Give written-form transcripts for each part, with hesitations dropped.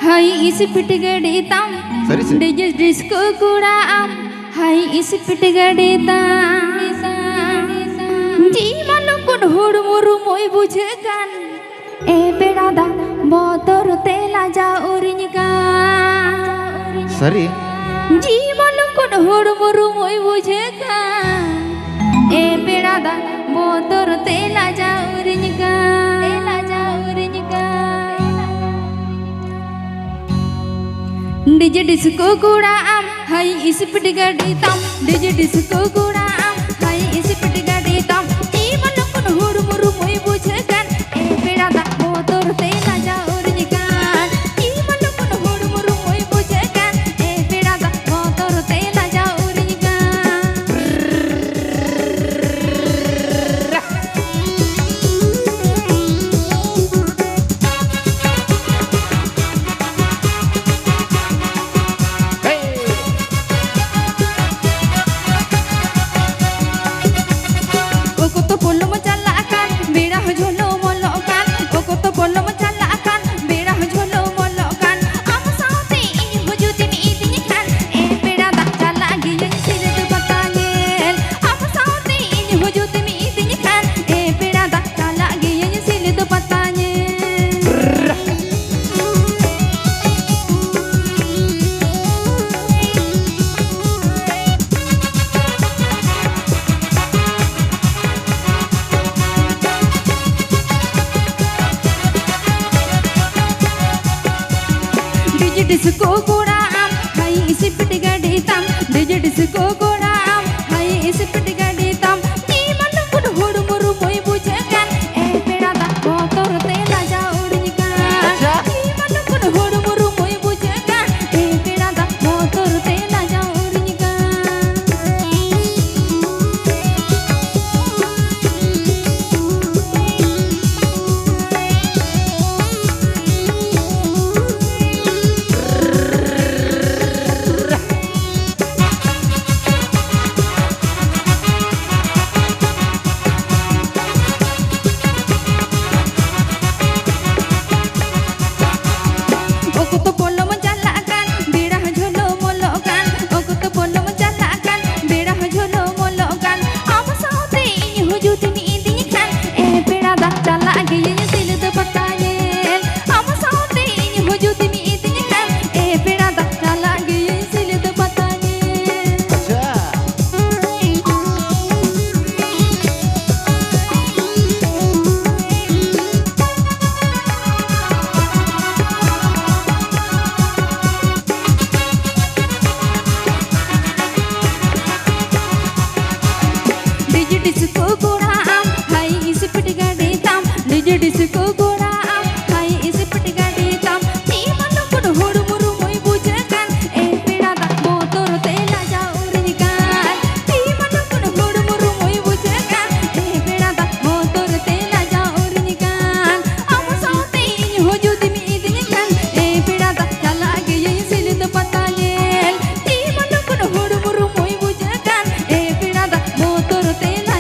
Hai isi piti gede tam, DJ disco kuda am. Hai isi piti gede tam. Jiman kun huru muru moi bujekan. Berada motor tela jaurinya. Sari. Jiman kun huru muru moi bujekan. Berada motor tela jaurinya. DJ disco kuda am, hai isi piti gede tam. DJ disco kuda am, hai isi piti gede tam. Jiman kun huru muru moi bujekan. Berada motor tela jaurinya. Jiman kun huru muru moi bujekan. Berada motor tela jaurinya. Disco kuda am, hai isi piti gede tam. DJ disco kuda am, hai isi piti gede tam. Jiman kun huru muru moi bujekan. Berada motor tela jaurinya. Jiman kun huru muru moi bujekan. Berada motor tela jaurinya. Disco kuda am, hai isi piti gede tam. DJ disco kuda am, hai isi piti gede tam. Jiman kun huru muru moi bujekan. Berada motor tela jaurinya. Jiman kun huru muru moi bujekan. Berada motor tela jaurinya. Am saute ini hojudi mi idinya kan. Berada chala gaya silit patayel. Jiman kun huru muru moi bujekan. Berada motor tela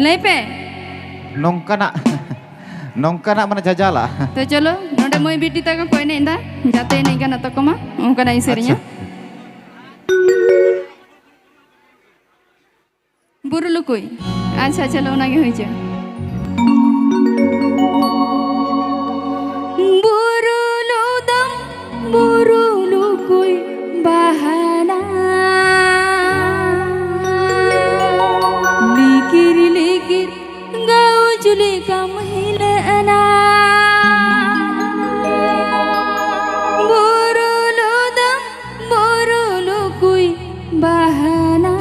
Lepe nongkana mana jajala. तो चलो नोडे मोई बेटी तक कोई नहीं इंदा जाते नहीं का नाटक मा उनका नहीं सेरिया बुरुलु कोई अच्छा चलो नागे होई छ बुरुलु दम बुरुलु कोई बहाना लिकिर गाँव जुली का महिलाना बुरुलु दम बुरुलु कोई बहाना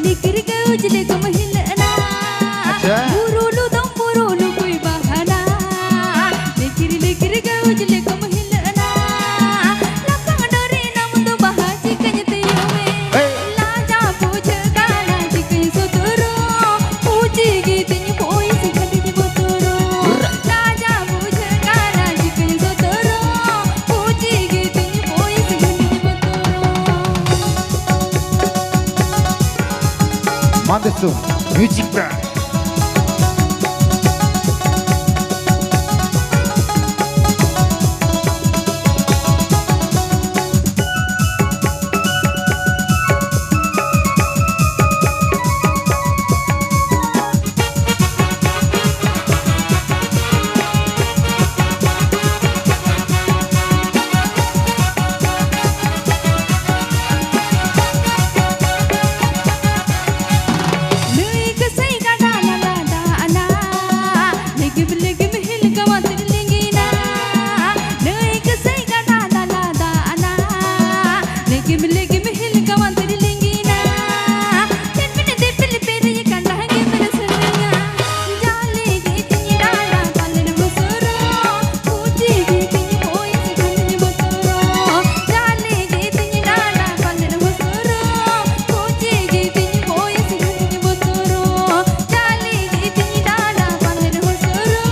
likir ke ujle ko mahilna अच्छा। burulu dam burulu koi bahana likir ke ujle ko mahilna lapang dore nam do bahaji kanyate yume Hey. laja puj kana jikai sotoro puji gitni poi sikhani botoro laja puj kana jikai sotoro puji gitni poi sikhani botoro Mandesu, music brand. Nui kesai kada la la da ana legib legib hil kamatir lingina Nui kesai kada la la da ana legib legib hil kamatir lingina Tenmine depil peri kanda ge bersenga jale ge tini dala palen bosoro puji ge tini koi sikhani botoro jale ge tini dala palen bosoro puji ge tini koi sikhani botoro jale ge tini dala palen bosoro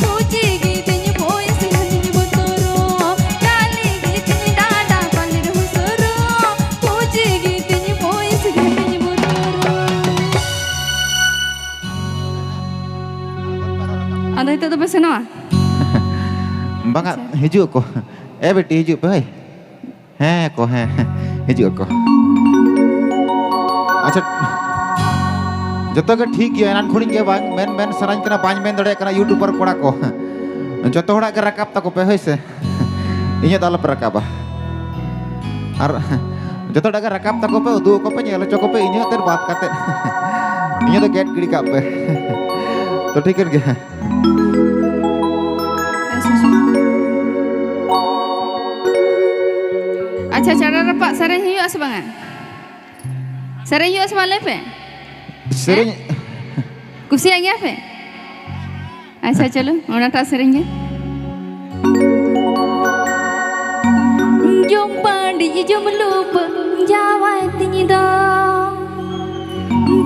puji ge tini koi sikhani botoro jale ge tini dala palen bosoro puji ge tini koi sikhani botoro Ada itu tu pesan apa? Bangak hijau ko. Beti hijau pe. Ko hijau ko. अच्छा जतो के ठीक है नान खुणी के बांग main सराइन कना बांज main दड़े कना यूट्यूबर कोड़ा को जतो होड़ा के रकाब तको पे होइसे इnya दाल पर रकाबा और जतो डगा रकाब तको पे उदु को पे नेलो चको पे इnya तेर बात काते इnya तो गेट गिड़ी का पे तो ठीक है क्या अच्छा cara rapak sarang hiu sebangan. Sarang hiu sebangan lepe. sering Kusi lagi apa? अच्छा चलो और नाटा सरेंगे Jom pandi jom lupa Jawa tingi do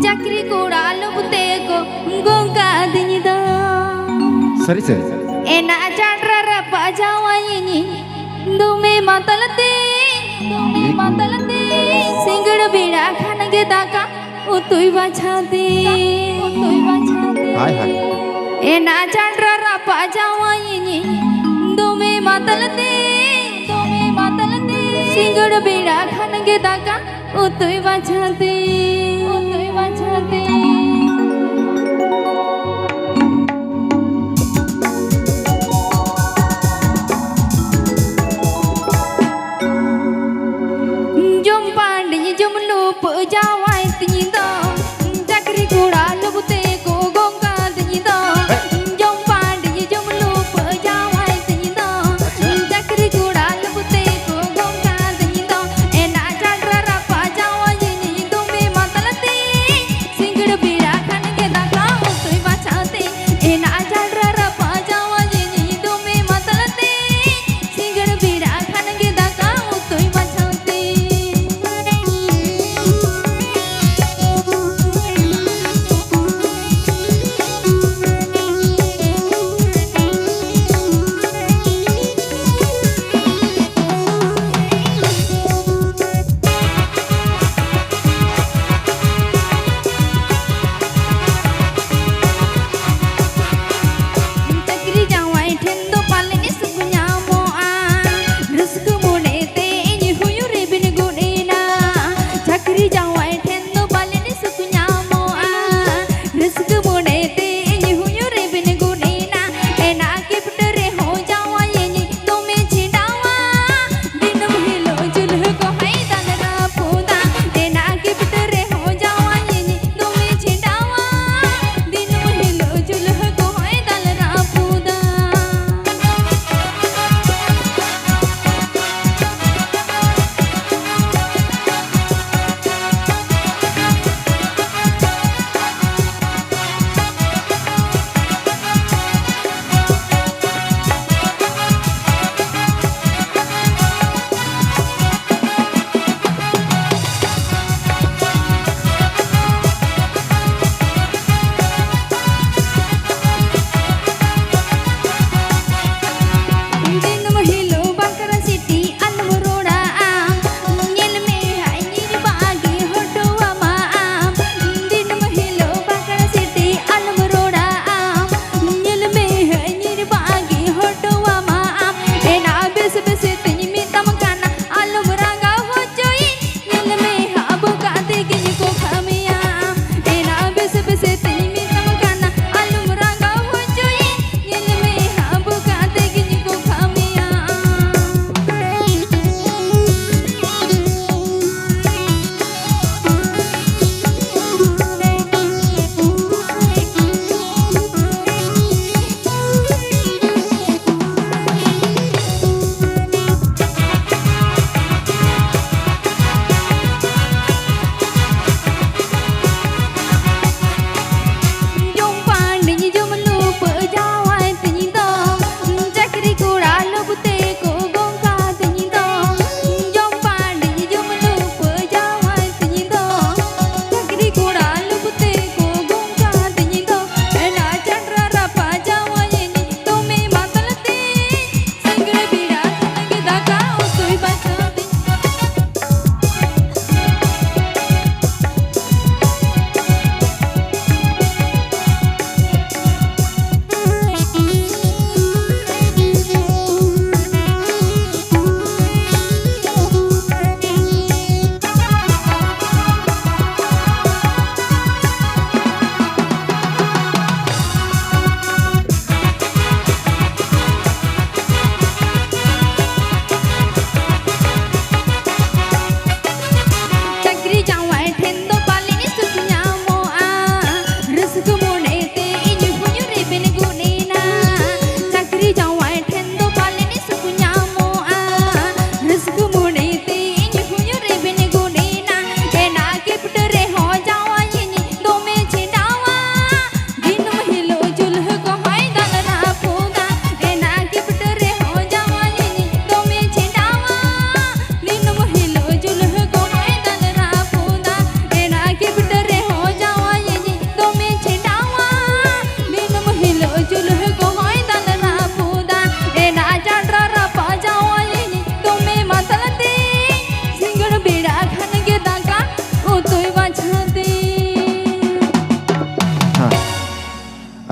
Jakri koda lupute ko Gongka tingi do seri seri Enak chandra rapa Jawa ini Dume matalate Singgir beda khana kita ka Utui bachate hai hai Enak chandra rapa Jawa ini Dume matalate Singgir beda khana kita ka Utui bachate Jom pandi jom lupa Jawa tingi do Jakri koda lupute ko gongka tingi do Jom pandi jom lupa Jawa tingi do Jakri koda lupute ko gongka tingi do Enak chandra rapa Jawa ini dume matal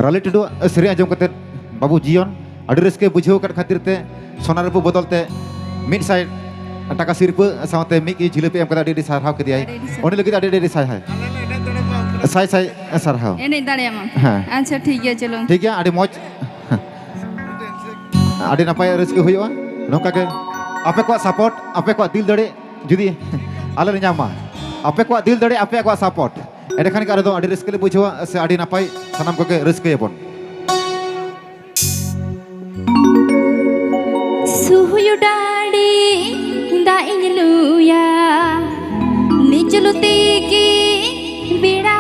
राली टुडू सेरी आजम कते बाबू जीवन अड़ी रस्के बुझेव कर खातिर ते सोना रुपा बदल ते मिड साइड टाका सिरपा सावते मिक जिलेपी एम कदा अड़ी सारहाव कदियाय उनी लगी अड़ी साय हाय साय साय सारहाव एने दाड़े मा हाँ। अच्छा ठीक है चलो ठीक है अड़ी मौज अड़ी नपाय रस्के हुआ नोका के आपे को सपोर्ट आपे को दिल दड़े जुदी आले न्यामा आपे को दिल दड़े आपे को सपोर्ट एडे खान का अड़ी रस्के ले बुझवा से अड़ी नपाय सनाम को के रस्के यबन सुहुयु डाड़ी दा इनलुया निचलुती